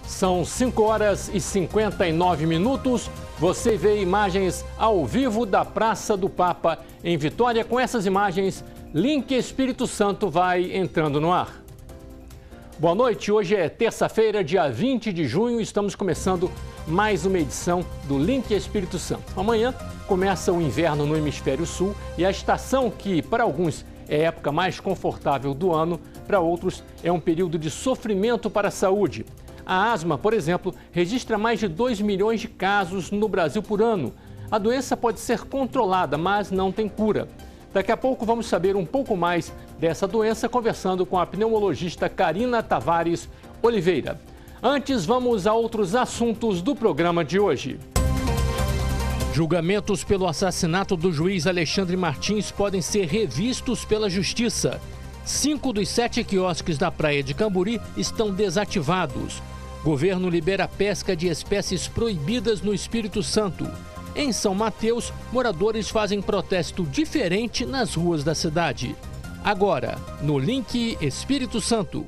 São 5 horas e 59 minutos. Você vê imagens ao vivo da Praça do Papa em Vitória. Com essas imagens, Link Espírito Santo vai entrando no ar. Boa noite, hoje é terça-feira, dia 20 de junho. Estamos começando mais uma edição do Link Espírito Santo. Amanhã começa o inverno no Hemisfério Sul e a estação que, para alguns, é a época mais confortável do ano, para outros é um período de sofrimento para a saúde. A asma, por exemplo, registra mais de 2 milhões de casos no Brasil por ano. A doença pode ser controlada, mas não tem cura. Daqui a pouco vamos saber um pouco mais dessa doença conversando com a pneumologista Karina Tavares Oliveira. Antes, vamos a outros assuntos do programa de hoje. Julgamentos pelo assassinato do juiz Alexandre Martins podem ser revistos pela Justiça. 5 dos 7 quiosques da praia de Camburi estão desativados. Governo libera a pesca de espécies proibidas no Espírito Santo. Em São Mateus, moradores fazem protesto diferente nas ruas da cidade. Agora, no Link Espírito Santo.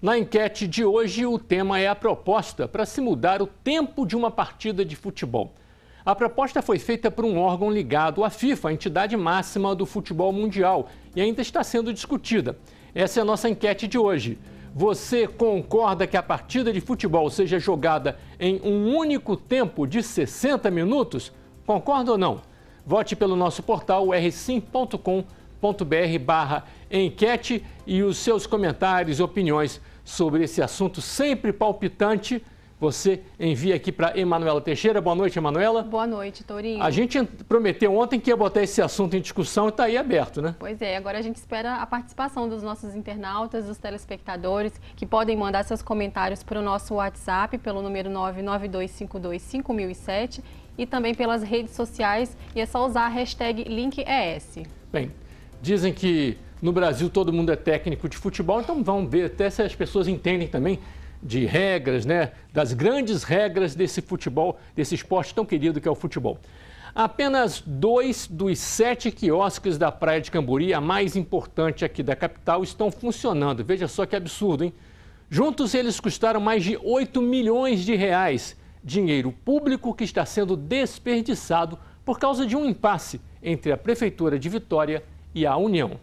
Na enquete de hoje, o tema é a proposta para se mudar o tempo de uma partida de futebol. A proposta foi feita por um órgão ligado à FIFA, a entidade máxima do futebol mundial, e ainda está sendo discutida. Essa é a nossa enquete de hoje. Você concorda que a partida de futebol seja jogada em um único tempo de 60 minutos? Concorda ou não? Vote pelo nosso portal rsim.com.br/enquete e os seus comentários e opiniões sobre esse assunto sempre palpitante. Você envia aqui para Emanuela Teixeira. Boa noite, Emanuela. Boa noite, Torinho. A gente prometeu ontem que ia botar esse assunto em discussão e está aí aberto, né? Pois é, agora a gente espera a participação dos nossos internautas, dos telespectadores, que podem mandar seus comentários para o nosso WhatsApp, pelo número 992525007 e também pelas redes sociais, e é só usar a hashtag LinkES. Bem, dizem que no Brasil todo mundo é técnico de futebol, então vamos ver até se as pessoas entendem também de regras, né? Das grandes regras desse futebol, desse esporte tão querido que é o futebol. Apenas 2 dos 7 quiosques da Praia de Camburi, a mais importante aqui da capital, estão funcionando. Veja só que absurdo, hein? Juntos eles custaram mais de 8 milhões de reais. Dinheiro público que está sendo desperdiçado por causa de um impasse entre a Prefeitura de Vitória e a União.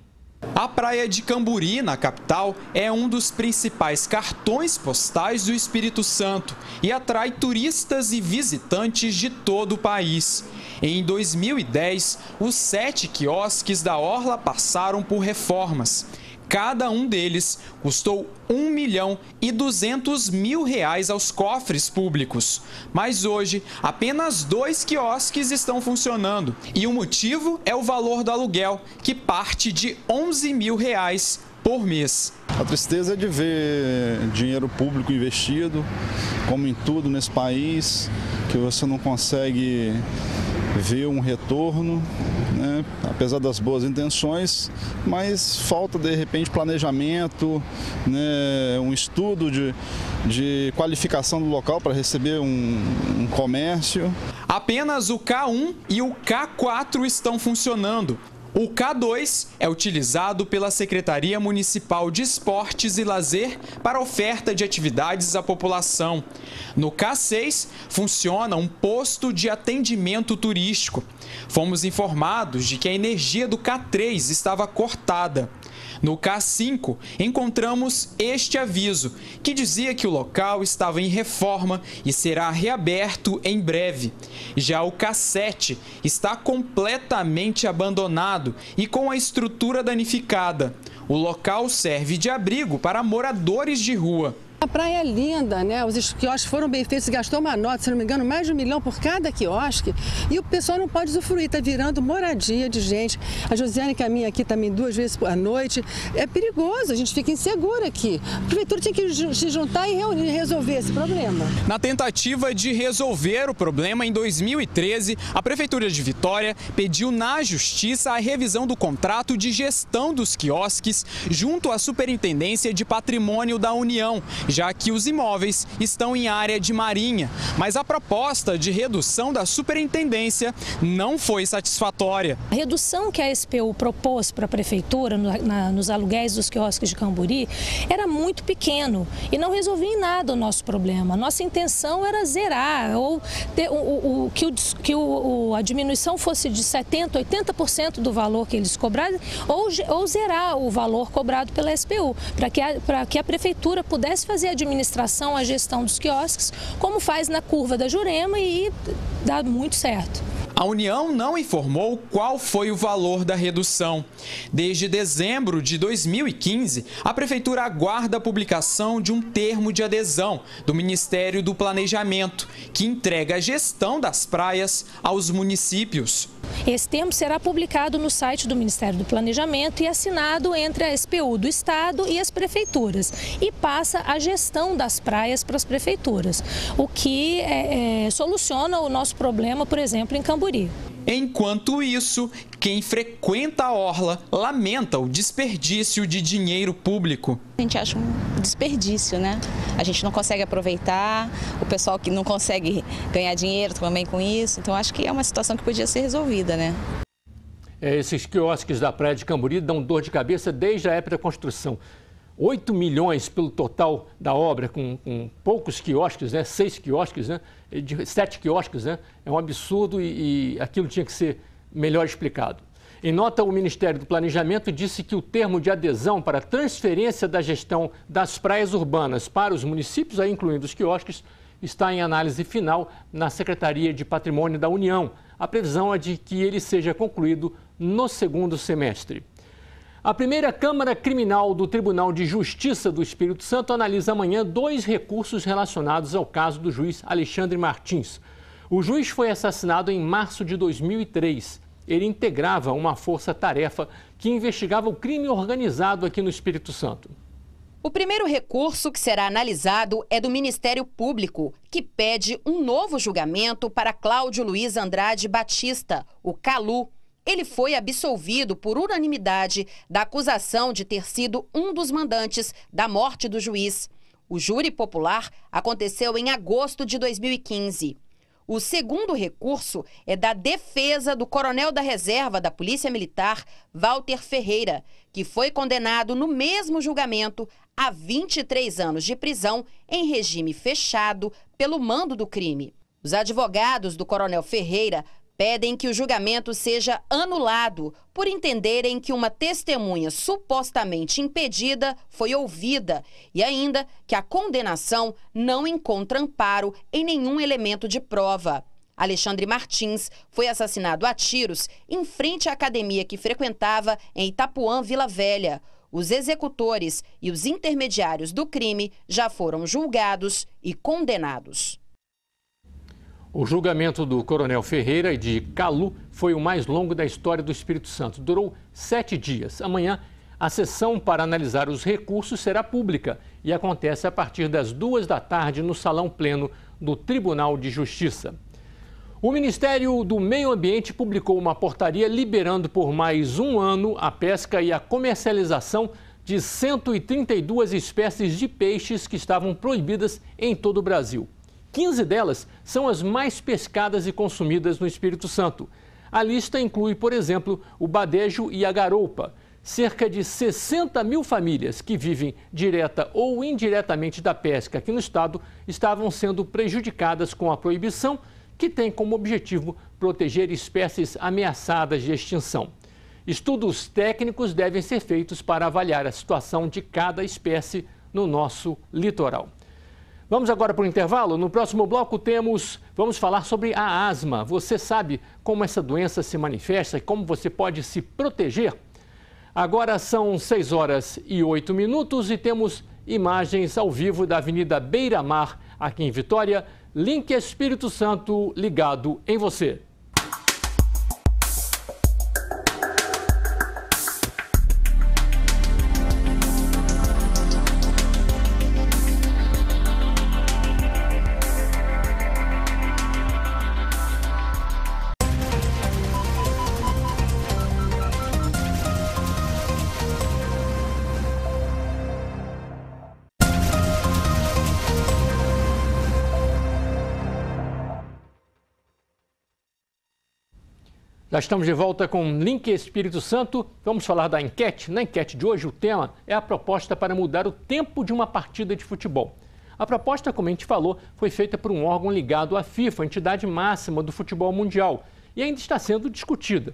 A Praia de Camburi, na capital, é um dos principais cartões postais do Espírito Santo e atrai turistas e visitantes de todo o país. Em 2010, os 7 quiosques da orla passaram por reformas. Cada um deles custou R$1.200.000 aos cofres públicos. Mas hoje, apenas 2 quiosques estão funcionando. E o motivo é o valor do aluguel, que parte de R$11.000 por mês. A tristeza é de ver dinheiro público investido, como em tudo nesse país, que você não consegue ver um retorno, né? Apesar das boas intenções, mas falta de repente planejamento, né? Um estudo de qualificação do local para receber um comércio. Apenas o K1 e o K4 estão funcionando. O K2 é utilizado pela Secretaria Municipal de Esportes e Lazer para oferta de atividades à população. No K6 funciona um posto de atendimento turístico. Fomos informados de que a energia do K3 estava cortada. No K5, encontramos este aviso, que dizia que o local estava em reforma e será reaberto em breve. Já o K7 está completamente abandonado e com a estrutura danificada. O local serve de abrigo para moradores de rua. A praia é linda, né? Os quiosques foram bem feitos, gastou uma nota, se não me engano, mais de R$1 milhão por cada quiosque. E o pessoal não pode usufruir, está virando moradia de gente. A Josiane caminha aqui também 2 vezes à noite. É perigoso, a gente fica inseguro aqui. A prefeitura tinha que se juntar e resolver esse problema. Na tentativa de resolver o problema, em 2013, a Prefeitura de Vitória pediu na Justiça a revisão do contrato de gestão dos quiosques junto à Superintendência de Patrimônio da União, já que os imóveis estão em área de marinha. Mas a proposta de redução da superintendência não foi satisfatória. A redução que a SPU propôs para a prefeitura nos aluguéis dos quiosques de Camburi era muito pequeno e não resolvia em nada o nosso problema. Nossa intenção era zerar ou ter a diminuição fosse de 70%, 80% do valor que eles cobraram ou zerar o valor cobrado pela SPU, para que a prefeitura pudesse fazer a administração, a gestão dos quiosques, como faz na curva da Jurema, e dá muito certo. A União não informou qual foi o valor da redução. Desde dezembro de 2015, a Prefeitura aguarda a publicação de um termo de adesão do Ministério do Planejamento, que entrega a gestão das praias aos municípios. Esse termo será publicado no site do Ministério do Planejamento e assinado entre a SPU do Estado e as prefeituras, e passa a gestão das praias para as prefeituras, o que soluciona o nosso problema, por exemplo, em Camburi. Enquanto isso, quem frequenta a orla lamenta o desperdício de dinheiro público. A gente acha um desperdício, né? A gente não consegue aproveitar, o pessoal que não consegue ganhar dinheiro também com isso, então acho que é uma situação que podia ser resolvida, né? Esses quiosques da praia de Camburi dão dor de cabeça desde a época da construção. 8 milhões pelo total da obra, com poucos quiosques, né? 6 quiosques, né? 7 quiosques, né? É um absurdo e aquilo tinha que ser melhor explicado. Em nota, o Ministério do Planejamento disse que o termo de adesão para a transferência da gestão das praias urbanas para os municípios, aí incluindo os quiosques, está em análise final na Secretaria de Patrimônio da União. A previsão é de que ele seja concluído no segundo semestre. A primeira Câmara Criminal do Tribunal de Justiça do Espírito Santo analisa amanhã 2 recursos relacionados ao caso do juiz Alexandre Martins. O juiz foi assassinado em março de 2003. Ele integrava uma força-tarefa que investigava o crime organizado aqui no Espírito Santo. O primeiro recurso que será analisado é do Ministério Público, que pede um novo julgamento para Cláudio Luiz Andrade Batista, o Calu. Ele foi absolvido por unanimidade da acusação de ter sido um dos mandantes da morte do juiz. O júri popular aconteceu em agosto de 2015. O segundo recurso é da defesa do coronel da reserva da Polícia Militar, Walter Ferreira, que foi condenado no mesmo julgamento a 23 anos de prisão em regime fechado pelo mando do crime. Os advogados do coronel Ferreira pedem que o julgamento seja anulado por entenderem que uma testemunha supostamente impedida foi ouvida e ainda que a condenação não encontra amparo em nenhum elemento de prova. Alexandre Martins foi assassinado a tiros em frente à academia que frequentava em Itapuã, Vila Velha. Os executores e os intermediários do crime já foram julgados e condenados. O julgamento do coronel Ferreira e de Calu foi o mais longo da história do Espírito Santo. Durou 7 dias. Amanhã, a sessão para analisar os recursos será pública e acontece a partir das 2 da tarde no Salão Pleno do Tribunal de Justiça. O Ministério do Meio Ambiente publicou uma portaria liberando por mais um ano a pesca e a comercialização de 132 espécies de peixes que estavam proibidas em todo o Brasil. 15 delas são as mais pescadas e consumidas no Espírito Santo. A lista inclui, por exemplo, o badejo e a garoupa. Cerca de 60 mil famílias que vivem direta ou indiretamente da pesca aqui no estado estavam sendo prejudicadas com a proibição, que tem como objetivo proteger espécies ameaçadas de extinção. Estudos técnicos devem ser feitos para avaliar a situação de cada espécie no nosso litoral. Vamos agora para o intervalo. No próximo bloco vamos falar sobre a asma. Você sabe como essa doença se manifesta e como você pode se proteger? Agora são 6h08 e temos imagens ao vivo da Avenida Beira Mar, aqui em Vitória. Link Espírito Santo ligado em você. Já estamos de volta com Link Espírito Santo. Vamos falar da enquete. Na enquete de hoje, o tema é a proposta para mudar o tempo de uma partida de futebol. A proposta, como a gente falou, foi feita por um órgão ligado à FIFA, a entidade máxima do futebol mundial, e ainda está sendo discutida.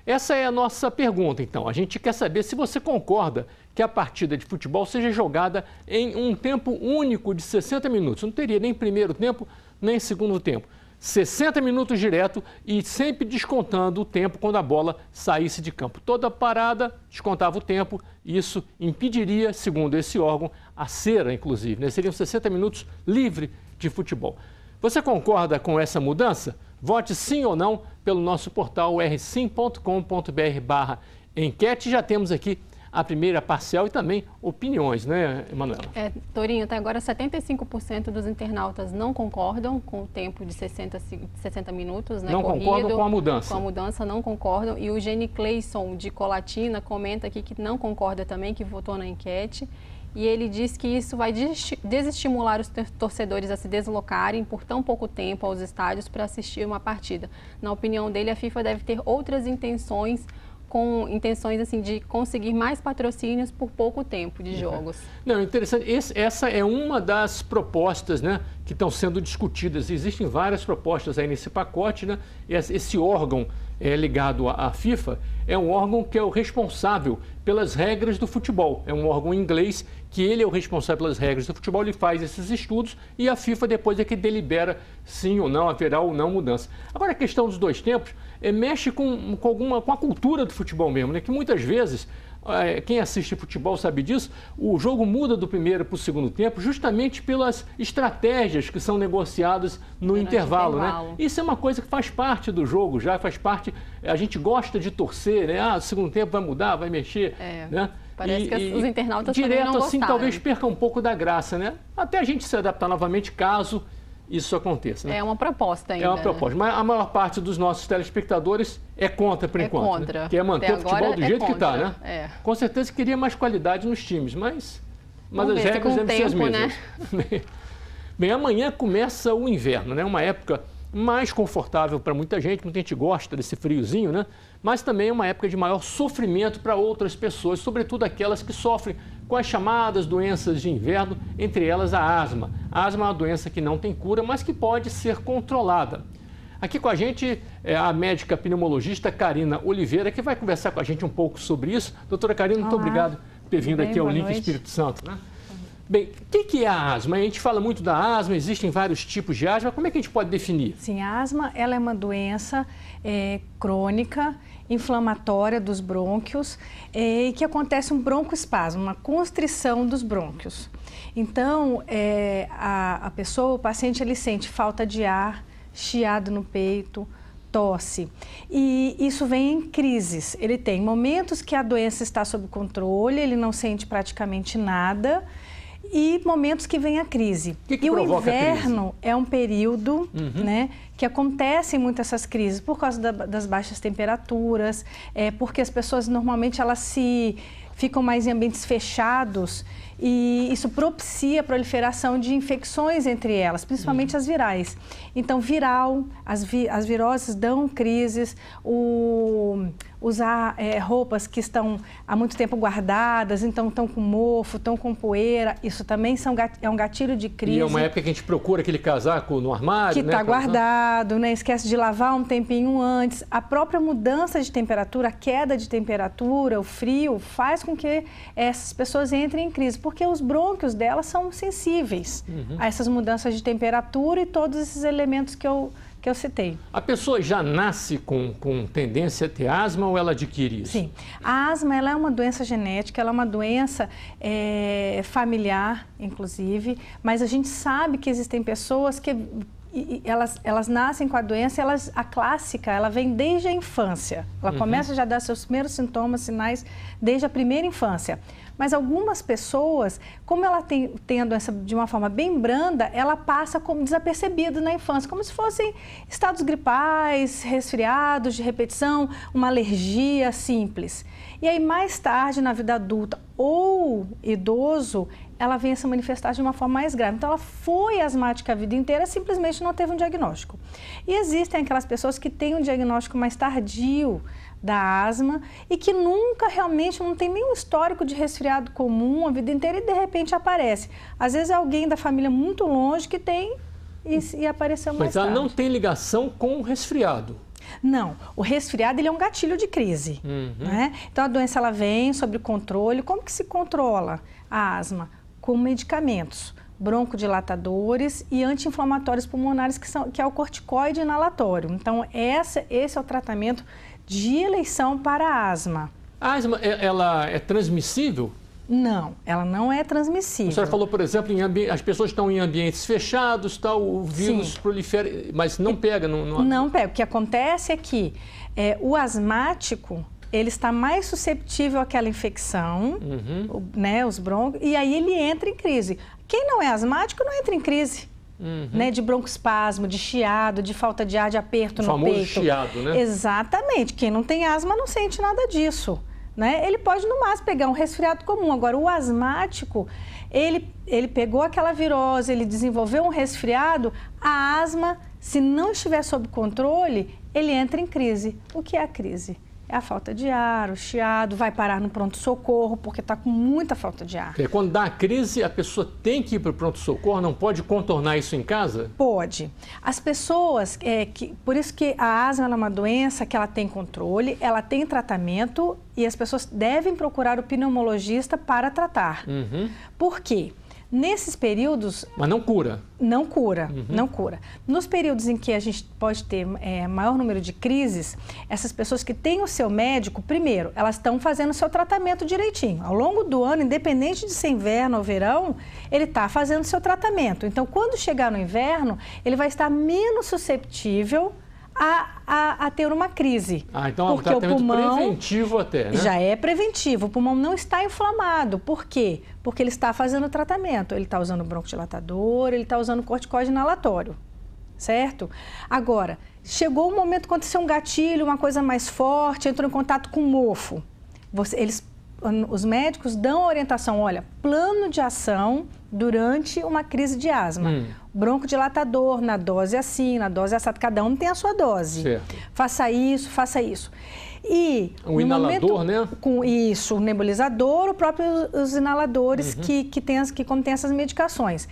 Essa é a nossa pergunta, então. A gente quer saber se você concorda que a partida de futebol seja jogada em um tempo único de 60 minutos. Não teria nem primeiro tempo, nem segundo tempo. 60 minutos direto e sempre descontando o tempo quando a bola saísse de campo. Toda parada descontava o tempo e isso impediria, segundo esse órgão, a cera, inclusive, né? Seriam 60 minutos livre de futebol. Você concorda com essa mudança? Vote sim ou não pelo nosso portal rsim.com.br/enquete. Já temos aqui a primeira parcial e também opiniões, né, Emanuela? Torinho, até agora 75% dos internautas não concordam com o tempo de 60 minutos, né? Não concordam com a mudança. Com a mudança, não concordam. E o Gene Cleison, de Colatina, comenta aqui que não concorda também, que votou na enquete. E ele diz que isso vai desestimular os torcedores a se deslocarem por tão pouco tempo aos estádios para assistir uma partida. Na opinião dele, a FIFA deve ter outras intenções, com intenções assim, de conseguir mais patrocínios por pouco tempo de jogos. Não, interessante. Essa é uma das propostas, né, que estão sendo discutidas. Existem várias propostas aí nesse pacote, né? Esse órgão ligado à FIFA é um órgão que é o responsável pelas regras do futebol. É um órgão inglês que ele é o responsável pelas regras do futebol, ele faz esses estudos e a FIFA depois é que delibera sim ou não, haverá ou não mudança. Agora a questão dos dois tempos mexe com a cultura do futebol mesmo, né? Que muitas vezes, quem assiste futebol sabe disso, o jogo muda do primeiro para o segundo tempo justamente pelas estratégias que são negociadas no intervalo, né? Isso é uma coisa que faz parte do jogo, já faz parte, a gente gosta de torcer, né? O segundo tempo vai mudar, vai mexer, né? Parece que os internautas direto também não assim gostaram. Talvez perca um pouco da graça, né? Até a gente se adaptar novamente caso isso aconteça, né? É uma proposta ainda. É uma proposta, mas a maior parte dos nossos telespectadores é contra por enquanto. Contra. Né? Quer manter o futebol do jeito que está, né? Com certeza queria mais qualidade nos times, mas as regras devem ser as mesmas. Né? Bem, amanhã começa o inverno, né? Uma época mais confortável para muita gente gosta desse friozinho, né? Mas também é uma época de maior sofrimento para outras pessoas, sobretudo aquelas que sofrem com as chamadas doenças de inverno, entre elas a asma. A asma é uma doença que não tem cura, mas que pode ser controlada. Aqui com a gente é a médica pneumologista Karina Oliveira, que vai conversar com a gente um pouco sobre isso. Doutora Karina, muito obrigado por ter vindo aqui ao Link Espírito Santo, né? Bem, o que é a asma? A gente fala muito da asma, existem vários tipos de asma. Como é que a gente pode definir? Sim, a asma ela é uma doença crônica, inflamatória dos brônquios, e que acontece um broncoespasmo, uma constrição dos brônquios. Então, a pessoa, o paciente, ele sente falta de ar, chiado no peito, tosse. E isso vem em crises. Ele tem momentos que a doença está sob controle, ele não sente praticamente nada, e momentos que vem a crise. Que o inverno é um período, né, que acontecem muito essas crises por causa das baixas temperaturas, porque as pessoas normalmente elas ficam mais em ambientes fechados e isso propicia a proliferação de infecções entre elas, principalmente as virais. Então, as viroses dão crises, usar roupas que estão há muito tempo guardadas, então estão com mofo, estão com poeira, isso também é um gatilho de crise. E é uma época que a gente procura aquele casaco no armário, que está guardado, né? Esquece de lavar um tempinho antes. A própria mudança de temperatura, a queda de temperatura, o frio, faz com que essas pessoas entrem em crise, porque os brônquios delas são sensíveis a essas mudanças de temperatura e todos esses elementos que eu citei. A pessoa já nasce com tendência a ter asma ou ela adquire isso? Sim. A asma ela é uma doença genética, ela é uma doença familiar, inclusive, mas a gente sabe que existem pessoas que elas nascem com a doença, a clássica, ela vem desde a infância. Ela começa já a dar seus primeiros sintomas, sinais, desde a primeira infância. Mas algumas pessoas, como ela tem a doença de uma forma bem branda, ela passa como desapercebida na infância, como se fossem estados gripais, resfriados de repetição, uma alergia simples. E aí, mais tarde, na vida adulta ou idoso, ela vem a se manifestar de uma forma mais grave. Então, ela foi asmática a vida inteira, simplesmente não teve um diagnóstico. E existem aquelas pessoas que têm um diagnóstico mais tardio da asma e que nunca realmente não tem nenhum histórico de resfriado comum a vida inteira e de repente aparece. Às vezes é alguém da família muito longe que tem e apareceu mais tarde. Mas ela não tem ligação com o resfriado. Não, o resfriado ele é um gatilho de crise, né? Então a doença ela vem sob controle. Como que se controla a asma? Com medicamentos, broncodilatadores e anti-inflamatórios pulmonares, que é o corticoide inalatório. Então esse é o tratamento de eleição para a asma. A asma, ela é transmissível? Não, ela não é transmissível. A senhora falou, por exemplo, as pessoas estão em ambientes fechados, o vírus prolifera, mas não pega. Não pega. O que acontece é que o asmático, ele está mais susceptível àquela infecção, né, os brônquios, e aí ele entra em crise. Quem não é asmático não entra em crise. Né, de broncoespasmo, de chiado, de falta de ar, de aperto no peito. O famoso chiado, né? Exatamente. Quem não tem asma não sente nada disso. Né? Ele pode, no máximo, pegar um resfriado comum. Agora, o asmático, ele pegou aquela virose, ele desenvolveu um resfriado, a asma, se não estiver sob controle, ele entra em crise. O que é a crise? É a falta de ar, o chiado, vai parar no pronto-socorro, porque está com muita falta de ar. Quando dá a crise, a pessoa tem que ir para o pronto-socorro, não pode contornar isso em casa? Pode. As pessoas, por isso que a asma é uma doença que ela tem controle, ela tem tratamento e as pessoas devem procurar o pneumologista para tratar. Por quê? Nesses períodos... Mas não cura? Não cura, não cura. Nos períodos em que a gente pode ter maior número de crises, essas pessoas que têm o seu médico, primeiro, elas estão fazendo o seu tratamento direitinho. Ao longo do ano, independente de ser inverno ou verão, ele está fazendo o seu tratamento. Então, quando chegar no inverno, ele vai estar menos susceptível a ter uma crise. Então é um tratamento preventivo até, né? Já é preventivo. O pulmão não está inflamado. Por quê? Porque ele está fazendo o tratamento. Ele está usando broncodilatador, ele está usando corticoide inalatório, certo? Agora, chegou o momento, aconteceu um gatilho, uma coisa mais forte, entrou em contato com o mofo. Os médicos dão a orientação, olha, plano de ação durante uma crise de asma. Broncodilatador, na dose assim, na dose assada, cada um tem a sua dose. Certo. Faça isso, faça isso. E o inalador, né? Com isso, o nebulizador, o próprio os inaladores que contém essas medicações.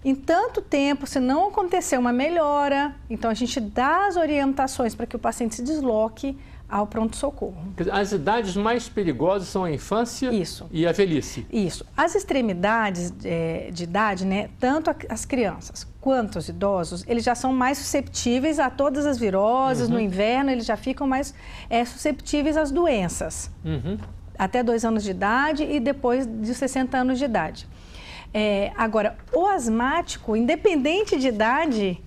Em tanto tempo, se não acontecer uma melhora, então a gente dá as orientações para que o paciente se desloque ao pronto-socorro. As idades mais perigosas são a infância e a velhice. Isso. As extremidades de idade, né, tanto as crianças quanto os idosos, eles já são mais susceptíveis a todas as viroses. No inverno, eles já ficam mais susceptíveis às doenças. Até 2 anos de idade e depois de 60 anos de idade. Agora, o asmático, independente de idade,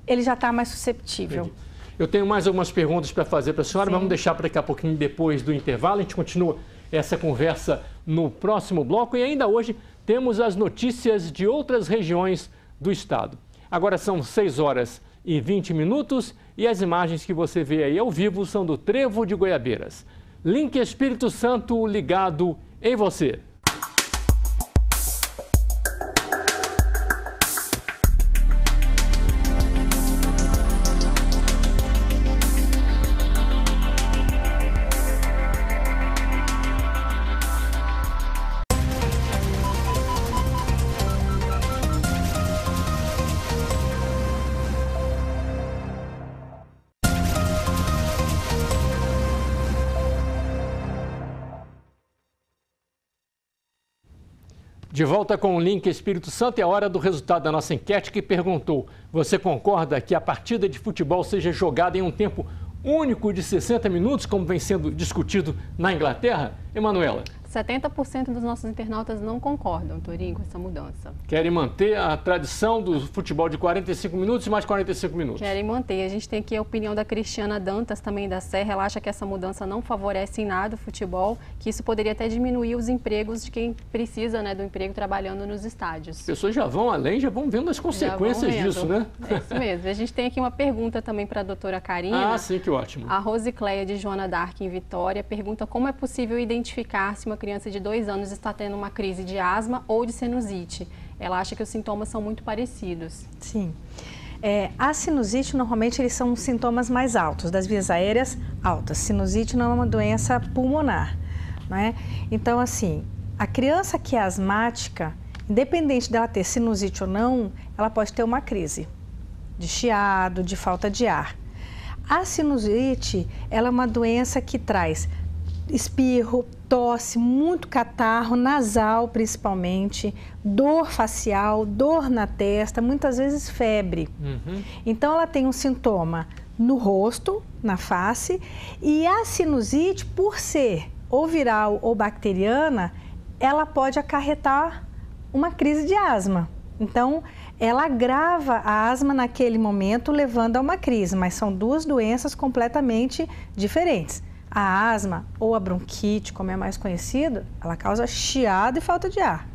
ele já está mais susceptível. Entendi. Eu tenho mais algumas perguntas para fazer para a senhora, vamos deixar para daqui a pouquinho depois do intervalo. A gente continua essa conversa no próximo bloco e ainda hoje temos as notícias de outras regiões do estado. Agora são 6h20 e as imagens que você vê aí ao vivo são do Trevo de Goiabeiras. Link Espírito Santo ligado em você. De volta com o Link Espírito Santo, é a hora do resultado da nossa enquete que perguntou: você concorda que a partida de futebol seja jogada em um tempo único de 60 minutos, como vem sendo discutido na Inglaterra? Emanuela. 70% dos nossos internautas não concordam, Torinho, com essa mudança. Querem manter a tradição do futebol de 45 minutos e mais 45 minutos. Querem manter. A gente tem aqui a opinião da Cristiana Dantas, também da Serra. Ela acha que essa mudança não favorece em nada o futebol, que isso poderia até diminuir os empregos de quem precisa, né, do emprego trabalhando nos estádios. As pessoas já vão além, já vão vendo as consequências disso, né? É isso mesmo. A gente tem aqui uma pergunta também para a doutora Karina. Ah, sim, que ótimo. A Rosicléia de Joana d'Arc, em Vitória, pergunta como é possível identificar se uma uma criança de 2 anos está tendo uma crise de asma ou de sinusite. Ela acha que os sintomas são muito parecidos. Sim. A sinusite, normalmente, eles são sintomas mais altos, das vias aéreas altas. Sinusite não é uma doença pulmonar, não é? Então, assim, a criança que é asmática, independente dela ter sinusite ou não, ela pode ter uma crise de chiado, de falta de ar. A sinusite, ela é uma doença que traz espirro, tosse, muito catarro, nasal principalmente, dor facial, dor na testa, muitas vezes febre. Então, ela tem um sintoma no rosto, na face, e a sinusite, por ser ou viral ou bacteriana, ela pode acarretar uma crise de asma. Então, ela agrava a asma naquele momento, levando a uma crise, mas são duas doenças completamente diferentes. A asma, ou a bronquite, como é mais conhecido, ela causa chiado e falta de ar.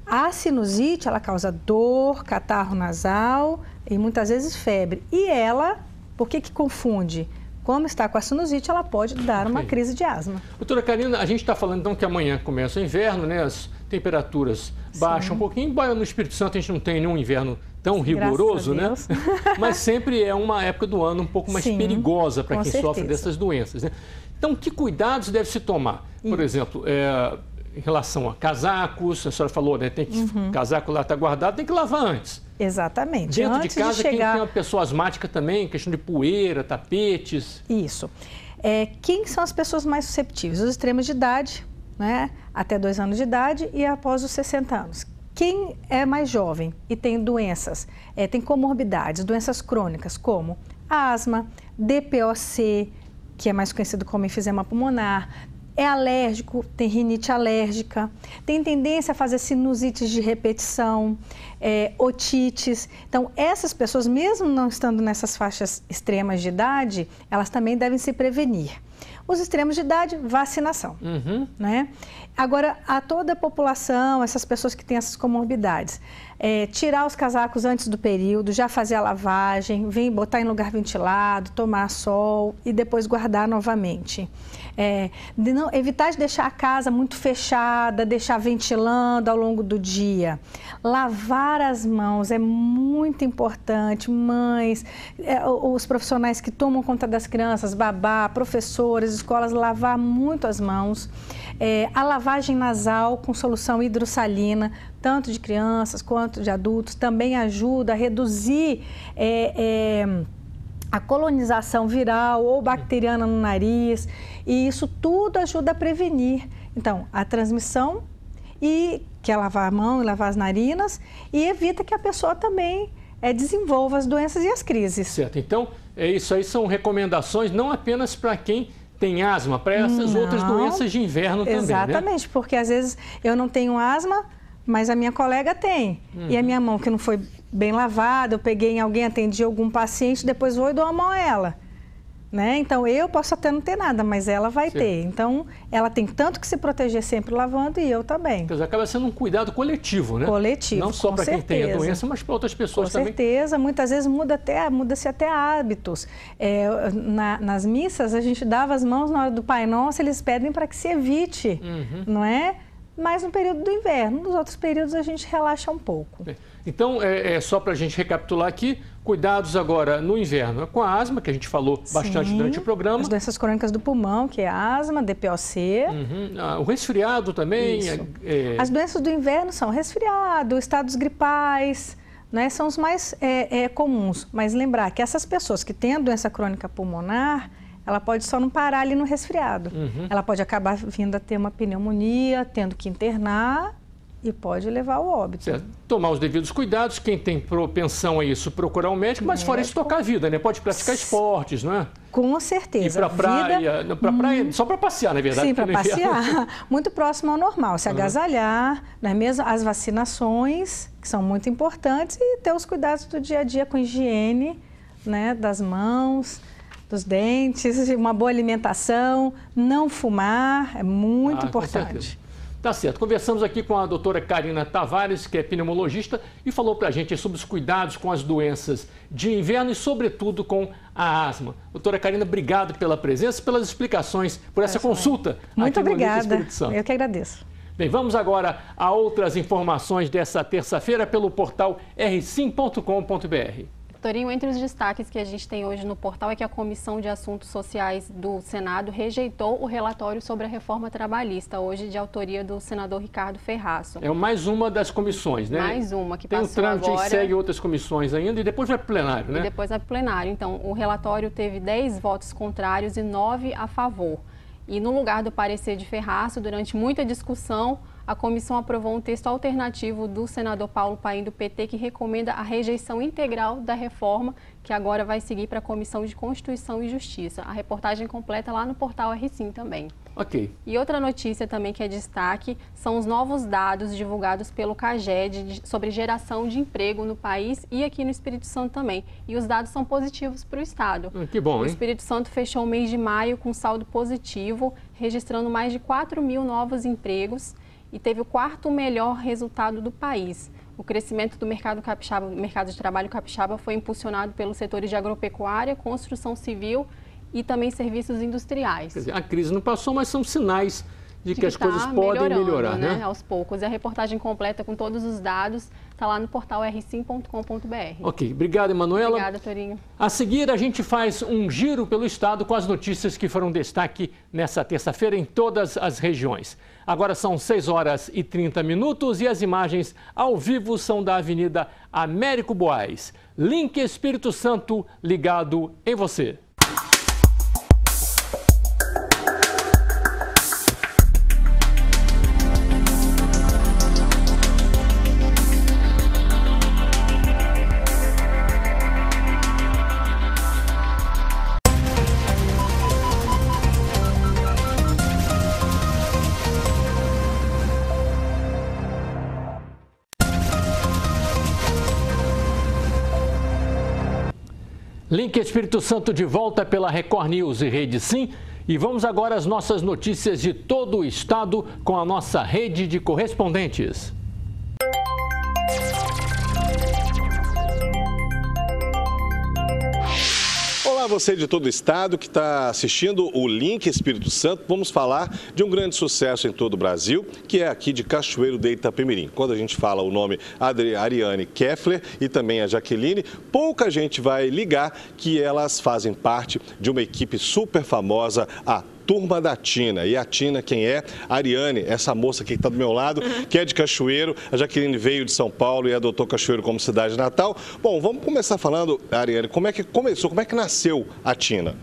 A sinusite, ela causa dor, catarro nasal e muitas vezes febre. E ela, por que confunde? Como está com a sinusite, ela pode dar uma crise de asma. Doutora Karina, a gente está falando então que amanhã começa o inverno, né? As temperaturas baixam um pouquinho, embora no Espírito Santo a gente não tem nenhum inverno tão rigoroso, né? Mas sempre é uma época do ano um pouco mais perigosa para quem sofre dessas doenças, né? Então, que cuidados deve se tomar? Por exemplo, em relação a casacos, a senhora falou, né? Tem que casaco lá está guardado, tem que lavar antes. Exatamente. Dentro de casa, quem tem uma pessoa asmática também, questão de poeira, tapetes. Isso. Quem são as pessoas mais susceptíveis? Os extremos de idade, né? Até 2 anos de idade e após os 60 anos. Quem é mais jovem e tem doenças, tem comorbidades, doenças crônicas como asma, DPOC, que é mais conhecido como enfisema pulmonar, é alérgico, tem rinite alérgica, tem tendência a fazer sinusites de repetição, otites. Então, essas pessoas, mesmo não estando nessas faixas extremas de idade, elas também devem se prevenir. Os extremos de idade, vacinação, né? Agora, a toda a população, essas pessoas que têm essas comorbidades, tirar os casacos antes do período, já fazer a lavagem, botar em lugar ventilado, tomar sol e depois guardar novamente. Evitar de deixar a casa muito fechada, deixar ventilando ao longo do dia. Lavar as mãos é muito importante. Mães, os profissionais que tomam conta das crianças, babá, professores, escolas, lavar muito as mãos. A lavagem nasal com solução hidrossalina, tanto de crianças quanto de adultos, também ajuda a reduzir a colonização viral ou bacteriana no nariz, e isso tudo ajuda a prevenir. Então, a transmissão, que é lavar a mão e lavar as narinas, e evita que a pessoa também desenvolva as doenças e as crises. Certo, então, isso aí são recomendações não apenas para quem tem asma, para essas outras doenças de inverno também, exatamente, né? Porque às vezes eu não tenho asma, mas a minha colega tem. E a minha mão que não foi bem lavada, eu peguei em alguém, atendi algum paciente, depois vou e dou a mão a ela. Né? Então, eu posso até não ter nada, mas ela vai ter. Então, ela tem tanto que se proteger sempre lavando e eu também. Quer dizer, acaba sendo um cuidado coletivo, né? Coletivo, não só para quem tem a doença, mas para outras pessoas também. Com certeza, muitas vezes muda-se até hábitos. Nas missas, a gente dava as mãos na hora do Pai Nosso, eles pedem para que se evite, não é? Mas no período do inverno, nos outros períodos a gente relaxa um pouco. Então, só para a gente recapitular aqui, cuidados agora no inverno com a asma, que a gente falou bastante durante o programa. As doenças crônicas do pulmão, que é a asma, DPOC. O resfriado também. As doenças do inverno são resfriado, estados gripais, né, são os mais comuns. Mas lembrar que essas pessoas que têm a doença crônica pulmonar, ela pode só não parar ali no resfriado. Ela pode acabar vindo a ter uma pneumonia, tendo que internar e pode levar ao óbito. Certo. Tomar os devidos cuidados, quem tem propensão a isso, procurar um médico, mas fora isso, tocar a vida, né? Pode praticar esportes, não é? Com certeza. Ir para praia, só para passear, na verdade. Sim, para passear. Muito próximo ao normal, se agasalhar, né? Mesmo as vacinações, que são muito importantes, e ter os cuidados do dia a dia com higiene, né? Das mãos, dos dentes, uma boa alimentação, não fumar, é muito importante. Tá certo. Conversamos aqui com a doutora Karina Tavares, que é pneumologista, e falou para a gente sobre os cuidados com as doenças de inverno e, sobretudo, com a asma. Doutora Karina, obrigado pela presença, pelas explicações, por essa consulta. Muito obrigada. Eu que agradeço. Bem, vamos agora a outras informações dessa terça-feira pelo portal rsim.com.br. Torinho, entre os destaques que a gente tem hoje no portal é que a Comissão de Assuntos Sociais do Senado rejeitou o relatório sobre a reforma trabalhista, hoje de autoria do senador Ricardo Ferraço. É mais uma das comissões, né? Mais uma que passou agora. Tem um trâmite agora. E segue outras comissões ainda e depois vai para o plenário, né? E depois vai para o plenário. Então, o relatório teve 10 votos contrários e 9 a favor. E no lugar do parecer de Ferraço, durante muita discussão, a comissão aprovou um texto alternativo do senador Paulo Paim, do PT, que recomenda a rejeição integral da reforma, que agora vai seguir para a Comissão de Constituição e Justiça. A reportagem completa lá no portal RSIM também. Ok. E outra notícia também que é destaque são os novos dados divulgados pelo CAGED sobre geração de emprego no país e aqui no Espírito Santo também. E os dados são positivos para o Estado. Que bom, hein? O Espírito Santo fechou o mês de maio com saldo positivo, registrando mais de 4.000 novos empregos e teve o quarto melhor resultado do país. O crescimento do mercado capixaba, mercado de trabalho capixaba foi impulsionado pelos setores de agropecuária, construção civil e também serviços industriais. Quer dizer, a crise não passou, mas são sinais de que as coisas podem melhorar, né? Aos poucos. E a reportagem completa com todos os dados está lá no portal rsim.com.br. Ok, obrigado, Emanuela. Obrigada, Torinho. A seguir, a gente faz um giro pelo estado com as notícias que foram destaque nessa terça-feira em todas as regiões. Agora são 6h30 e as imagens ao vivo são da Avenida Américo Boaz. Link Espírito Santo ligado em você. Link Espírito Santo de volta pela Record News e Rede Sim. E vamos agora às nossas notícias de todo o estado com a nossa rede de correspondentes. Olá, você de todo o estado que está assistindo o Link Espírito Santo. Vamos falar de um grande sucesso em todo o Brasil, que é aqui de Cachoeiro de Itapemirim. Quando a gente fala o nome Ariane Keffler e também a Jaqueline, pouca gente vai ligar que elas fazem parte de uma equipe super famosa, a Turma da Tina. E a Tina, quem é? A Ariane, essa moça que está do meu lado, que é de Cachoeiro. A Jaqueline veio de São Paulo e adotou Cachoeiro como cidade natal. Bom, vamos começar falando, Ariane, como é que começou, como é que nasceu a Tina?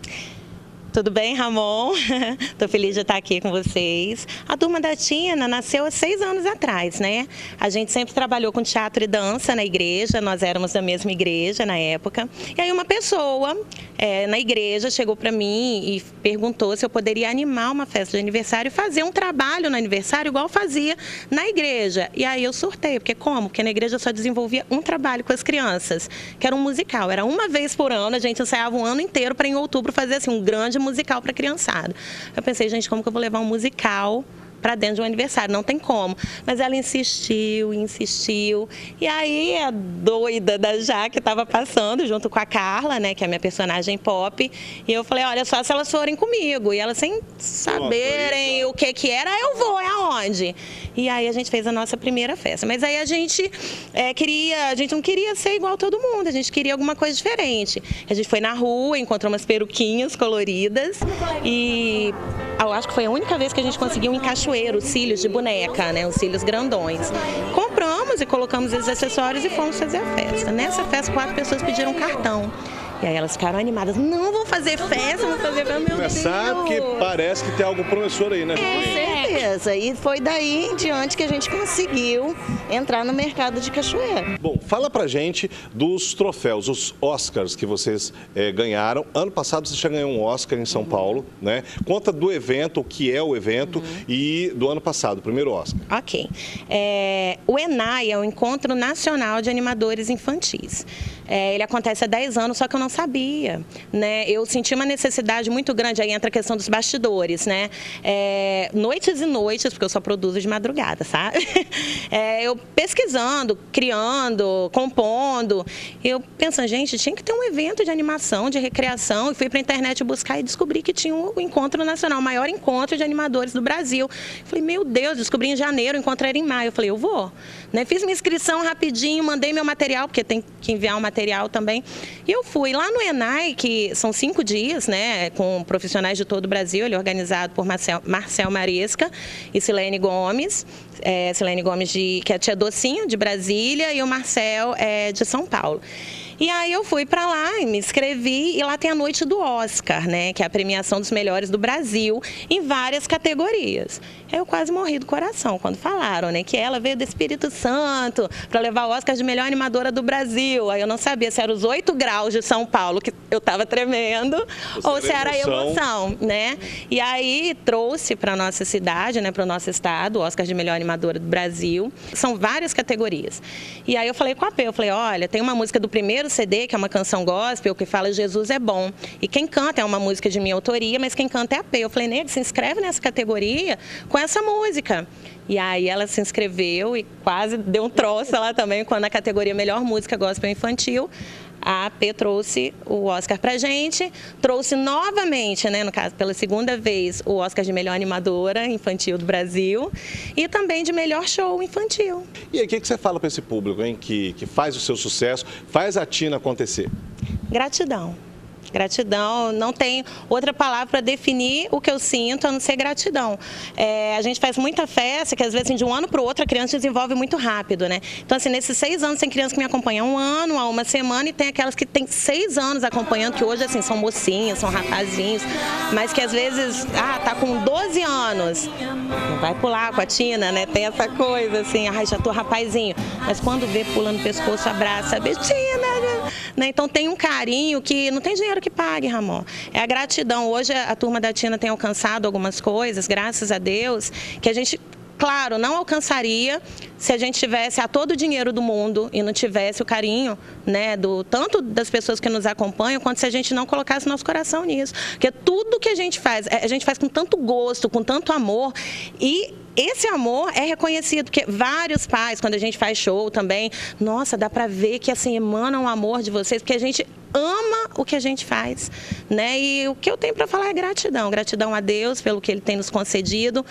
Tudo bem, Ramon? Estou feliz de estar aqui com vocês. A Turma da Tina nasceu há 6 anos atrás, né? A gente sempre trabalhou com teatro e dança na igreja, nós éramos da mesma igreja na época. E aí uma pessoa na igreja chegou para mim e perguntou se eu poderia animar uma festa de aniversário e fazer um trabalho no aniversário igual fazia na igreja. E aí eu surtei, porque como? Porque na igreja eu só desenvolvia um trabalho com as crianças, que era um musical. Era uma vez por ano, a gente ensaiava um ano inteiro para em outubro fazer assim, um grande musical para a criançada. Eu pensei, gente, como que eu vou levar um musical para dentro de um aniversário? Não tem como. Mas ela insistiu, insistiu. E aí a doida da Jaque estava passando junto com a Carla, né, que é a minha personagem pop. E eu falei, olha só, se elas forem comigo. E elas sem saberem o que era, eu vou, é aonde? E aí a gente fez a nossa primeira festa. Mas aí a gente não queria ser igual todo mundo, a gente queria alguma coisa diferente. A gente foi na rua, encontrou umas peruquinhas coloridas e eu acho que foi a única vez que a gente conseguiu em Cachoeiro, cílios de boneca, né, os cílios grandões. Compramos e colocamos os acessórios e fomos fazer a festa. Nessa festa, 4 pessoas pediram cartão. E aí elas ficaram animadas, não vou fazer festa, vou fazer festa, meu Deus. Sabe que parece que tem algo promissor aí, né? Com certeza, e foi daí em diante que a gente conseguiu entrar no mercado de Cachoeiro. Bom, fala pra gente dos troféus, os Oscars que vocês ganharam. Ano passado você já ganhou um Oscar em São Paulo, né? Conta do evento, o que é o evento e do ano passado, o primeiro Oscar. Ok. O ENAI é o Encontro Nacional de Animadores Infantis. Ele acontece há 10 anos, só que eu não sabia, né? Eu senti uma necessidade muito grande, aí entra a questão dos bastidores, né? Noites e noites, porque eu só produzo de madrugada, sabe? Eu pesquisando, criando, compondo, eu pensando, gente, tinha que ter um evento de animação, de recreação, e fui para a internet buscar e descobri que tinha um encontro nacional, o maior encontro de animadores do Brasil. Falei, meu Deus, descobri em janeiro, o encontro era em maio. Eu falei, eu vou, né? Fiz minha inscrição rapidinho, mandei meu material, porque tem que enviar um material também. E eu fui lá no ENAI, que são 5 dias, né, com profissionais de todo o Brasil, ele é organizado por Marcel Maresca e Silene Gomes. Silene Gomes, que é a tia Docinho, de Brasília, e o Marcel de São Paulo. E aí eu fui para lá e me inscrevi, e lá tem a noite do Oscar, né, que é a premiação dos melhores do Brasil, em várias categorias. Eu quase morri do coração quando falaram, né, que ela veio do Espírito Santo para levar o Oscar de melhor animadora do Brasil. Aí eu não sabia se era os 8 graus de São Paulo, que eu estava tremendo, ou se era a emoção, né? E aí trouxe para a nossa cidade, né, para o nosso estado, o Oscar de melhor animadora do Brasil. São várias categorias. E aí eu falei com a P, eu falei, olha, tem uma música do primeiro CD, que é uma canção gospel, que fala Jesus é bom. E quem canta é uma música de minha autoria, mas quem canta é a P. Eu falei, nego, se inscreve nessa categoria com essa música. E aí ela se inscreveu e quase deu um troço lá também, quando na categoria Melhor Música Gospel Infantil, a AP trouxe o Oscar pra gente, trouxe novamente, né, no caso, pela segunda vez, o Oscar de Melhor Animadora Infantil do Brasil e também de Melhor Show Infantil. E aí, o que você fala para esse público, hein, que faz o seu sucesso, faz a Tina acontecer? Gratidão. Gratidão, não tem outra palavra para definir o que eu sinto a não ser gratidão. A gente faz muita festa, que às vezes de um ano para o outro a criança desenvolve muito rápido, né? Então, assim, nesses 6 anos tem crianças que me acompanham 1 ano, a 1 semana, e tem aquelas que tem 6 anos acompanhando, que hoje, assim, são mocinhas, são rapazinhos, mas que às vezes, tá com 12 anos, não vai pular com a Tina, né? Tem essa coisa, assim, já tô rapazinho. Mas quando vê pulando o pescoço, abraça, Tina, né? Então tem um carinho que não tem dinheiro que pague, Ramon. É a gratidão. Hoje a turma da Tina tem alcançado algumas coisas, graças a Deus, que a gente, claro, não alcançaria se a gente tivesse todo o dinheiro do mundo e não tivesse o carinho, né, tanto das pessoas que nos acompanham, quanto se a gente não colocasse nosso coração nisso. Porque tudo que a gente faz com tanto gosto, com tanto amor, e esse amor é reconhecido, porque vários pais, quando a gente faz show também, nossa, dá pra ver que assim emana um amor de vocês, porque a gente ama o que a gente faz, né? E o que eu tenho para falar é gratidão. Gratidão a Deus pelo que Ele tem nos concedido,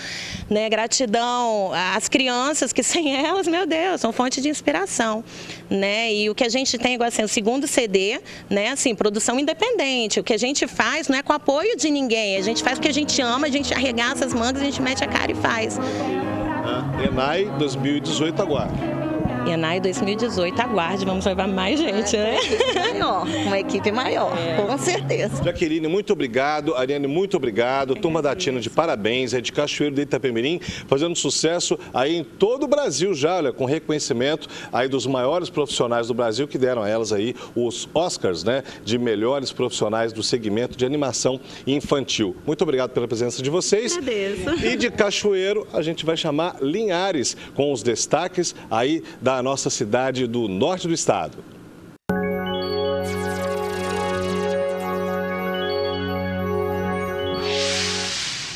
né? Gratidão às crianças, que sem elas, meu Deus, são fonte de inspiração, né? E o que a gente tem, igual assim, o segundo CD, né? Assim, produção independente. O que a gente faz não é com apoio de ninguém, a gente faz porque a gente ama, a gente arregaça as mangas, a gente mete a cara e faz. ENAI 2018 agora. ENAI 2018, aguarde, vamos levar mais gente, né? Uma equipe maior, com certeza. Jaqueline, muito obrigado. Ariane, muito obrigado. Turma da Tina, de parabéns. É de Cachoeiro de Itapemirim, fazendo sucesso aí em todo o Brasil já, olha, com reconhecimento aí dos maiores profissionais do Brasil, que deram a elas aí os Oscars, né, de melhores profissionais do segmento de animação infantil. Muito obrigado pela presença de vocês. Agradeço. E de Cachoeiro, a gente vai chamar Linhares, com os destaques aí da nossa cidade do norte do estado.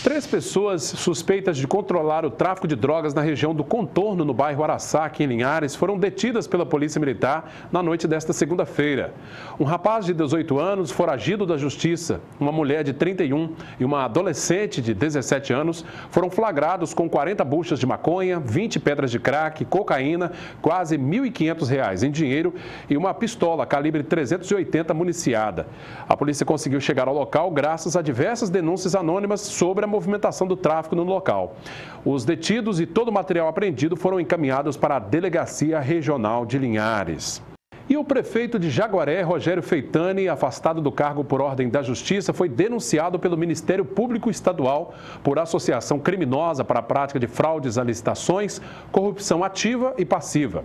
Três pessoas suspeitas de controlar o tráfico de drogas na região do Contorno, no bairro Araçá, aqui em Linhares, foram detidas pela Polícia Militar na noite desta segunda-feira. Um rapaz de 18 anos, foragido da Justiça, uma mulher de 31 e uma adolescente de 17 anos foram flagrados com 40 buchas de maconha, 20 pedras de crack, cocaína, quase R$ 1.500 em dinheiro e uma pistola calibre 380 municiada. A polícia conseguiu chegar ao local graças a diversas denúncias anônimas sobre a movimentação do tráfico no local. Os detidos e todo o material apreendido foram encaminhados para a Delegacia Regional de Linhares. E o prefeito de Jaguaré, Rogério Feitani, afastado do cargo por ordem da Justiça, foi denunciado pelo Ministério Público Estadual por associação criminosa para a prática de fraudes a licitações, corrupção ativa e passiva.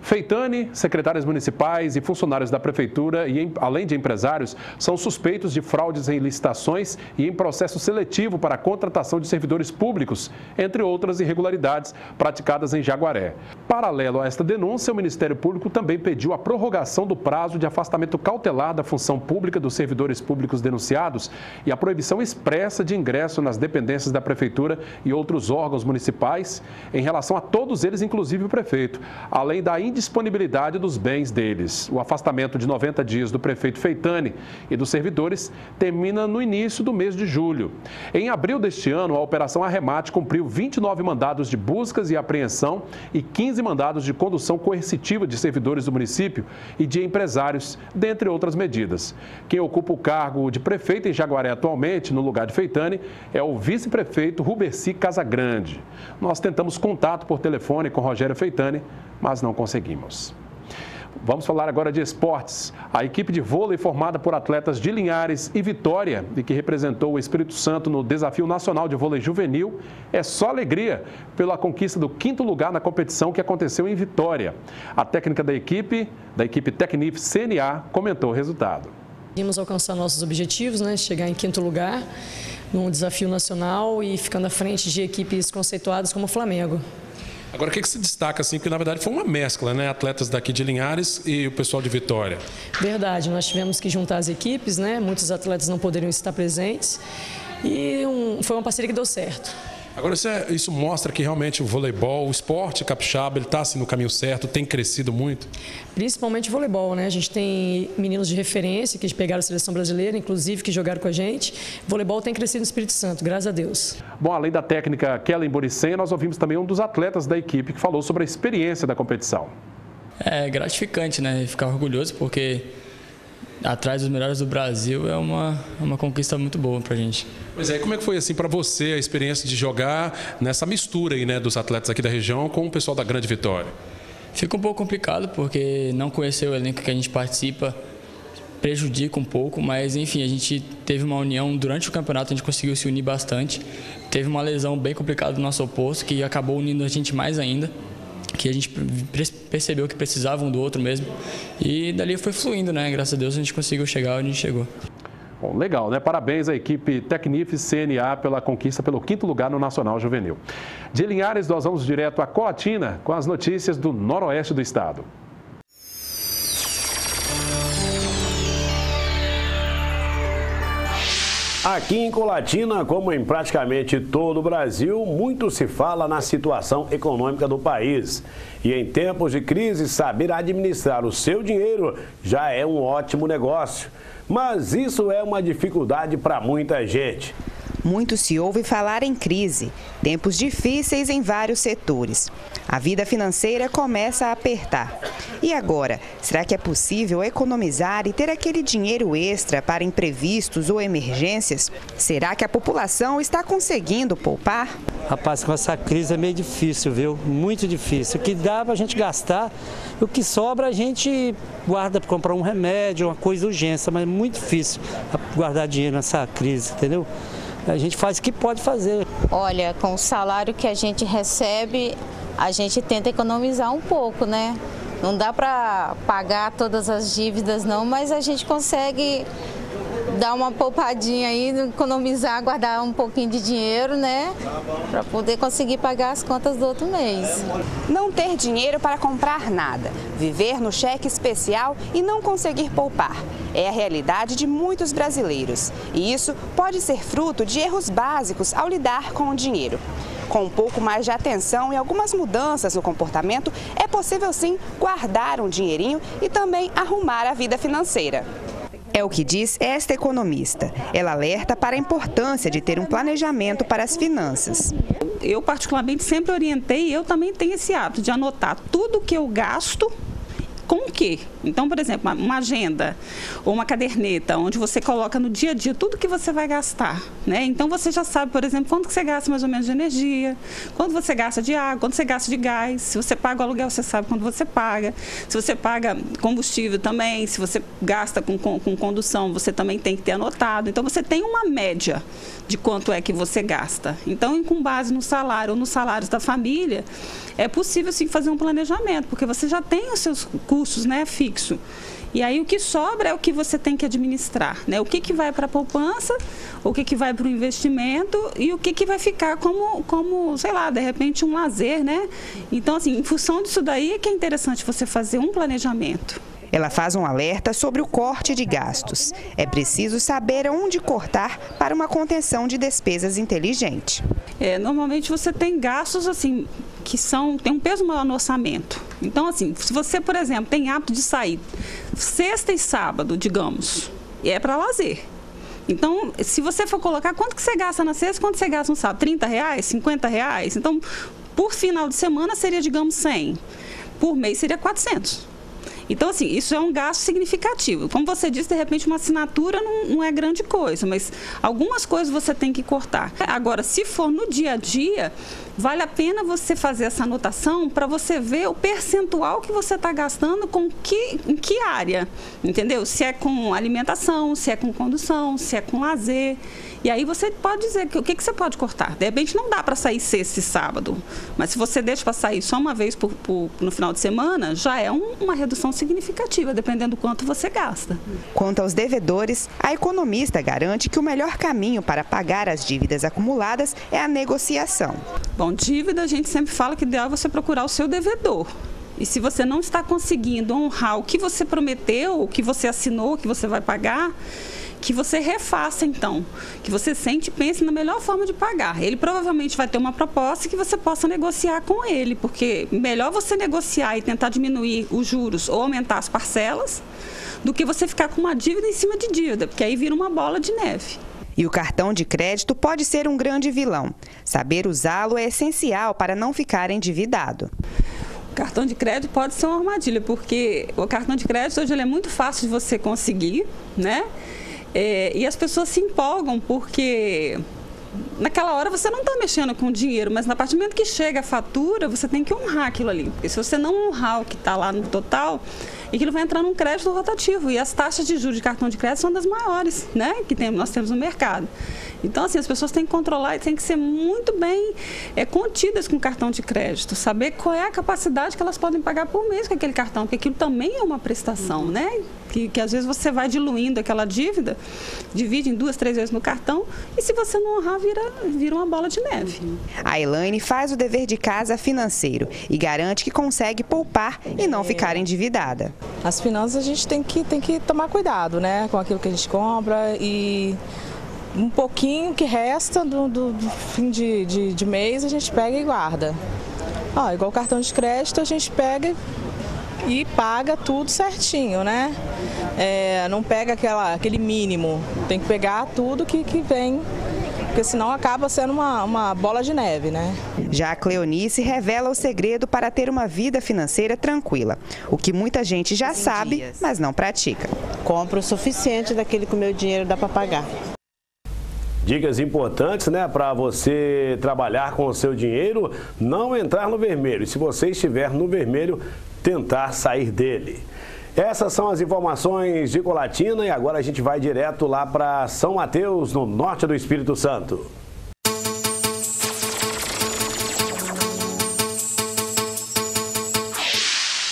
Feitani, secretários municipais e funcionários da prefeitura e, além de empresários, são suspeitos de fraudes em licitações e em processo seletivo para a contratação de servidores públicos, entre outras irregularidades praticadas em Jaguaré. Paralelo a esta denúncia, o Ministério Público também pediu a prorrogação prorrogação do prazo de afastamento cautelar da função pública dos servidores públicos denunciados e a proibição expressa de ingresso nas dependências da Prefeitura e outros órgãos municipais em relação a todos eles, inclusive o prefeito, além da indisponibilidade dos bens deles. O afastamento de 90 dias do prefeito Feitani e dos servidores termina no início do mês de julho. Em abril deste ano, a Operação Arremate cumpriu 29 mandados de buscas e apreensão e 15 mandados de condução coercitiva de servidores do município e de empresários, dentre outras medidas. Quem ocupa o cargo de prefeito em Jaguaré atualmente, no lugar de Feitani, é o vice-prefeito Ruberci Casagrande. Nós tentamos contato por telefone com Rogério Feitani, mas não conseguimos. Vamos falar agora de esportes. A equipe de vôlei formada por atletas de Linhares e Vitória e que representou o Espírito Santo no Desafio Nacional de Vôlei Juvenil é só alegria pela conquista do 5º lugar na competição que aconteceu em Vitória. A técnica da equipe Tecnif CNA, comentou o resultado. Conseguimos alcançar nossos objetivos, chegar em 5º lugar num desafio nacional e ficando à frente de equipes conceituadas como o Flamengo. Agora, o que se destaca, assim, porque na verdade foi uma mescla, Atletas daqui de Linhares e o pessoal de Vitória. Verdade, nós tivemos que juntar as equipes, muitos atletas não poderiam estar presentes e foi uma parceria que deu certo. Agora, isso mostra que realmente o voleibol, o esporte capixaba, ele está assim, no caminho certo, tem crescido muito? Principalmente o voleibol, A gente tem meninos de referência que pegaram a seleção brasileira, inclusive, que jogaram com a gente. O voleibol tem crescido no Espírito Santo, graças a Deus. Bom, além da técnica Kellen Boricen, nós ouvimos também um dos atletas da equipe que falou sobre a experiência da competição. É gratificante, ficar orgulhoso, porque atrás dos melhores do Brasil é uma conquista muito boa pra gente. Pois é, como é que foi assim para você a experiência de jogar nessa mistura aí, dos atletas aqui da região com o pessoal da Grande Vitória? Fica um pouco complicado porque não conhecer o elenco que a gente participa prejudica um pouco, mas enfim, a gente teve uma união durante o campeonato, a gente conseguiu se unir bastante. Teve uma lesão bem complicada do nosso oposto que acabou unindo a gente mais ainda, que a gente percebeu que precisava um do outro mesmo. E dali foi fluindo, Graças a Deus a gente conseguiu chegar onde a gente chegou. Bom, legal, Parabéns à equipe Tecnif CNA pela conquista pelo 5º lugar no Nacional Juvenil. De Linhares, nós vamos direto a Colatina com as notícias do noroeste do estado. Aqui em Colatina, como em praticamente todo o Brasil, muito se fala na situação econômica do país. E em tempos de crise, saber administrar o seu dinheiro já é um ótimo negócio. Mas isso é uma dificuldade para muita gente. Muito se ouve falar em crise, tempos difíceis em vários setores. A vida financeira começa a apertar. E agora, será que é possível economizar e ter aquele dinheiro extra para imprevistos ou emergências? Será que a população está conseguindo poupar? Rapaz, com essa crise é meio difícil, viu? Muito difícil. O que dá para a gente gastar, o que sobra a gente guarda para comprar um remédio, uma coisa urgência, mas é muito difícil guardar dinheiro nessa crise, entendeu? A gente faz o que pode fazer. Olha, com o salário que a gente recebe, a gente tenta economizar um pouco, Não dá para pagar todas as dívidas não, mas a gente consegue dar uma poupadinha aí, economizar, guardar um pouquinho de dinheiro, para poder conseguir pagar as contas do outro mês. Não ter dinheiro para comprar nada, viver no cheque especial e não conseguir poupar. É a realidade de muitos brasileiros. E isso pode ser fruto de erros básicos ao lidar com o dinheiro. Com um pouco mais de atenção e algumas mudanças no comportamento, é possível sim guardar um dinheirinho e também arrumar a vida financeira. É o que diz esta economista. Ela alerta para a importância de ter um planejamento para as finanças. Eu particularmente sempre orientei e eu também tenho esse hábito de anotar tudo que eu gasto com o quê? Então, por exemplo, uma agenda ou uma caderneta, onde você coloca no dia a dia tudo que você vai gastar, Então, você já sabe, por exemplo, quanto que você gasta mais ou menos de energia, quanto você gasta de água, quanto você gasta de gás. Se você paga o aluguel, você sabe quanto você paga. Se você paga combustível também, se você gasta com condução, você também tem que ter anotado. Então, você tem uma média de quanto é que você gasta. Então, com base no salário ou nos salários da família, é possível sim fazer um planejamento, porque você já tem os seus custos fixo. E aí o que sobra é o que você tem que administrar, O que vai para a poupança, o que vai para o investimento e o que vai ficar como, sei lá, de repente um lazer, Então, assim, em função disso daí é que é interessante você fazer um planejamento. Ela faz um alerta sobre o corte de gastos. É preciso saber onde cortar para uma contenção de despesas inteligente. Normalmente você tem gastos assim que tem um peso maior no orçamento. Então, assim, se você, por exemplo, tem hábito de sair sexta e sábado, digamos, é para lazer. Então, se você for colocar, quanto que você gasta na sexta, quanto você gasta no sábado? R$30, R$50? Então, por final de semana seria, digamos, 100. Por mês seria 400. Então, assim, isso é um gasto significativo. Como você disse, de repente, uma assinatura não é grande coisa, mas algumas coisas você tem que cortar. Agora, se for no dia a dia, vale a pena você fazer essa anotação para você ver o percentual que você está gastando em que área, entendeu? Se é com alimentação, se é com condução, se é com lazer. E aí você pode dizer o que você pode cortar. De repente não dá para sair sexta e sábado, mas se você deixa para sair só uma vez no final de semana, já é uma redução significativa, dependendo do quanto você gasta. Quanto aos devedores, a economista garante que o melhor caminho para pagar as dívidas acumuladas é a negociação. Bom, dívida a gente sempre fala que o ideal é você procurar o seu devedor. E se você não está conseguindo honrar o que você prometeu, o que você assinou, o que você vai pagar, que você refaça, então, que você sente e pense na melhor forma de pagar. Ele provavelmente vai ter uma proposta que você possa negociar com ele, porque melhor você negociar e tentar diminuir os juros ou aumentar as parcelas, do que você ficar com uma dívida em cima de dívida, porque aí vira uma bola de neve. E o cartão de crédito pode ser um grande vilão. Saber usá-lo é essencial para não ficar endividado. O cartão de crédito pode ser uma armadilha, porque o cartão de crédito hoje ele é muito fácil de você conseguir, né? E as pessoas se empolgam porque naquela hora você não está mexendo com dinheiro, mas a partir do momento que chega a fatura, você tem que honrar aquilo ali. Porque se você não honrar o que está lá no total, aquilo vai entrar num crédito rotativo. E as taxas de juros de cartão de crédito são das maiores, né, que nós temos no mercado. Então, assim, as pessoas têm que controlar e têm que ser muito bem contidas com o cartão de crédito. Saber qual é a capacidade que elas podem pagar por mês com aquele cartão, porque aquilo também é uma prestação, né? Que às vezes você vai diluindo aquela dívida, divide em 2, 3 vezes no cartão, e se você não honrar, vira uma bola de neve. A Elaine faz o dever de casa financeiro e garante que consegue poupar e não ficar endividada. As finanças a gente tem que tomar cuidado, né, com aquilo que a gente compra e um pouquinho que resta do fim de mês a gente pega e guarda. Igual o cartão de crédito a gente pega e paga tudo certinho, né? Não pega aquele mínimo, tem que pegar tudo que vem, porque senão acaba sendo uma bola de neve, né? Já a Cleonice revela o segredo para ter uma vida financeira tranquila, o que muita gente já sabe, mas não pratica. Compro o suficiente daquele que o meu dinheiro dá para pagar. Dicas importantes, né, para você trabalhar com o seu dinheiro, não entrar no vermelho. E se você estiver no vermelho, tentar sair dele. Essas são as informações de Colatina e agora a gente vai direto lá para São Mateus, no norte do Espírito Santo.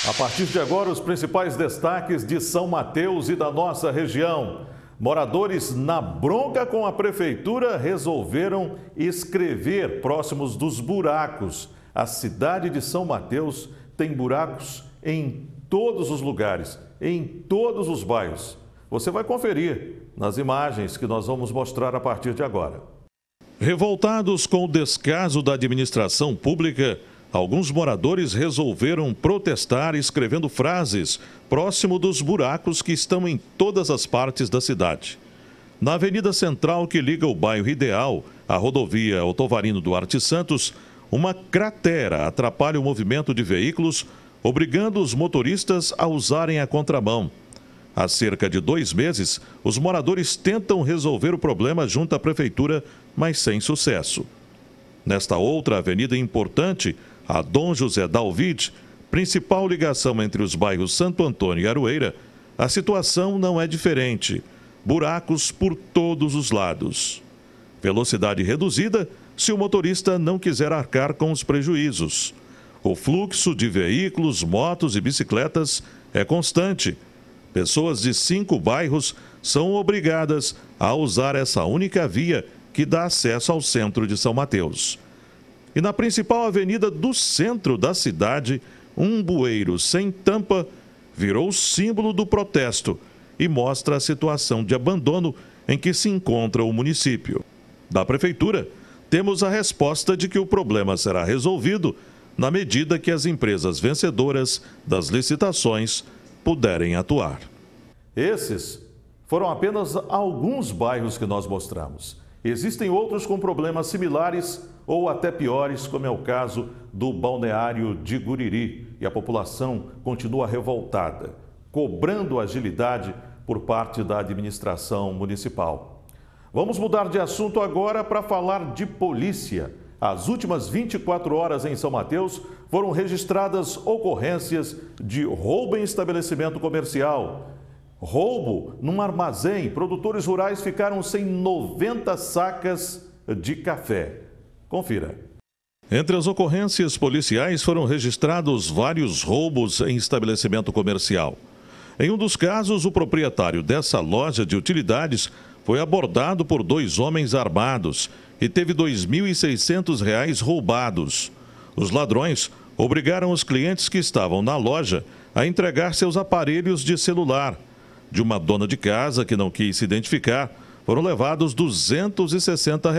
A partir de agora, os principais destaques de São Mateus e da nossa região. Moradores na bronca com a prefeitura resolveram escrever próximos dos buracos. A cidade de São Mateus tem buracos em todos os lugares, em todos os bairros. Você vai conferir nas imagens que nós vamos mostrar a partir de agora. Revoltados com o descaso da administração pública, alguns moradores resolveram protestar escrevendo frases próximo dos buracos que estão em todas as partes da cidade. Na avenida central que liga o bairro Ideal à rodovia Otovarino Duarte Santos, uma cratera atrapalha o movimento de veículos, obrigando os motoristas a usarem a contramão. Há cerca de 2 meses, os moradores tentam resolver o problema junto à prefeitura, mas sem sucesso. Nesta outra avenida importante, a Dom José Dalvide, principal ligação entre os bairros Santo Antônio e Aroeira, a situação não é diferente. Buracos por todos os lados. Velocidade reduzida se o motorista não quiser arcar com os prejuízos. O fluxo de veículos, motos e bicicletas é constante. Pessoas de 5 bairros são obrigadas a usar essa única via que dá acesso ao centro de São Mateus. E na principal avenida do centro da cidade, um bueiro sem tampa virou símbolo do protesto e mostra a situação de abandono em que se encontra o município. Da Prefeitura, temos a resposta de que o problema será resolvido na medida que as empresas vencedoras das licitações puderem atuar. Esses foram apenas alguns bairros que nós mostramos. Existem outros com problemas similares ou até piores, como é o caso do balneário de Guriri. E a população continua revoltada, cobrando agilidade por parte da administração municipal. Vamos mudar de assunto agora para falar de polícia. As últimas 24 horas em São Mateus foram registradas ocorrências de roubo em estabelecimento comercial. Roubo num armazém. Produtores rurais ficaram sem 90 sacas de café. Confira. Entre as ocorrências policiais foram registrados vários roubos em estabelecimento comercial. Em um dos casos, o proprietário dessa loja de utilidades foi abordado por 2 homens armados e teve R$ 2.600 roubados. Os ladrões obrigaram os clientes que estavam na loja a entregar seus aparelhos de celular. De uma dona de casa que não quis se identificar, foram levados R$ 260.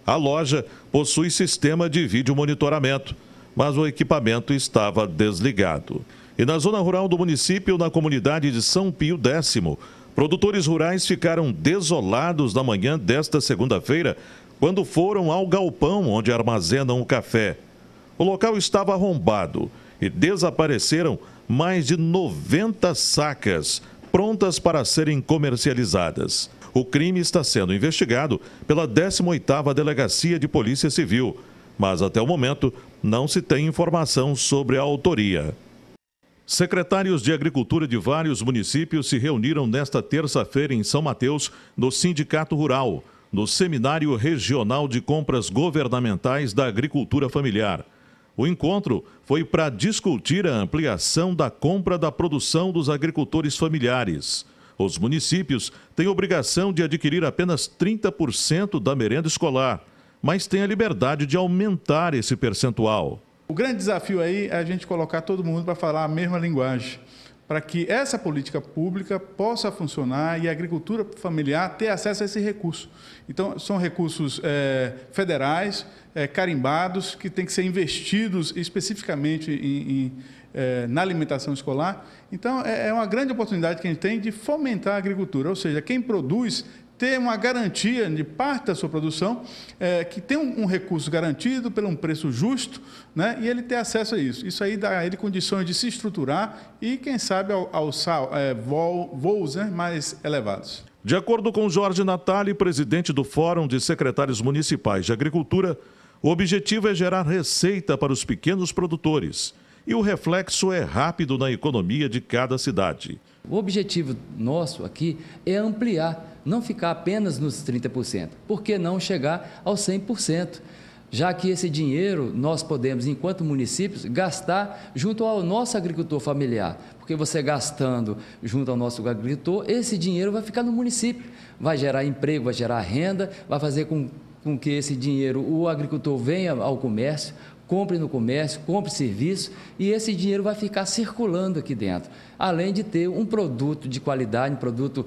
A loja possui sistema de vídeo monitoramento, mas o equipamento estava desligado. E na zona rural do município, na comunidade de São Pio X, produtores rurais ficaram desolados na manhã desta segunda-feira, quando foram ao galpão onde armazenam o café. O local estava arrombado e desapareceram mais de 90 sacas, prontas para serem comercializadas. O crime está sendo investigado pela 18ª Delegacia de Polícia Civil, mas até o momento não se tem informação sobre a autoria. Secretários de Agricultura de vários municípios se reuniram nesta terça-feira em São Mateus, no Sindicato Rural, no Seminário Regional de Compras Governamentais da Agricultura Familiar. O encontro foi para discutir a ampliação da compra da produção dos agricultores familiares. Os municípios têm obrigação de adquirir apenas 30% da merenda escolar, mas têm a liberdade de aumentar esse percentual. O grande desafio aí é a gente colocar todo mundo para falar a mesma linguagem, para que essa política pública possa funcionar e a agricultura familiar ter acesso a esse recurso. Então, são recursos federais, carimbados, que têm que ser investidos especificamente na alimentação escolar. Então, é uma grande oportunidade que a gente tem de fomentar a agricultura, ou seja, quem produz ter uma garantia de parte da sua produção, que tem um recurso garantido pelo um preço justo, né, e ele ter acesso a isso. Isso aí dá a ele condições de se estruturar e, quem sabe, alçar voos mais elevados. De acordo com Jorge Natali, presidente do Fórum de Secretários Municipais de Agricultura, o objetivo é gerar receita para os pequenos produtores e o reflexo é rápido na economia de cada cidade. O objetivo nosso aqui é ampliar, não ficar apenas nos 30%. Por que não chegar aos 100%? Já que esse dinheiro nós podemos, enquanto municípios, gastar junto ao nosso agricultor familiar. Porque você gastando junto ao nosso agricultor, esse dinheiro vai ficar no município. Vai gerar emprego, vai gerar renda, vai fazer com que esse dinheiro, o agricultor venha ao comércio, compre no comércio, compre serviço e esse dinheiro vai ficar circulando aqui dentro. Além de ter um produto de qualidade, um produto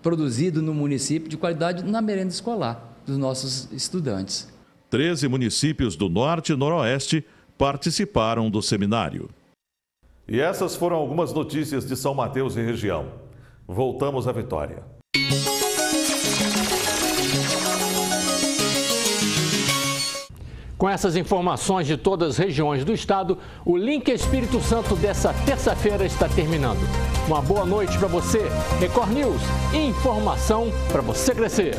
produzido no município de qualidade na merenda escolar dos nossos estudantes. 13 municípios do Norte e Noroeste participaram do seminário. E essas foram algumas notícias de São Mateus e região. Voltamos à Vitória. Com essas informações de todas as regiões do estado, o Link Espírito Santo dessa terça-feira está terminando. Uma boa noite para você. Record News, informação para você crescer.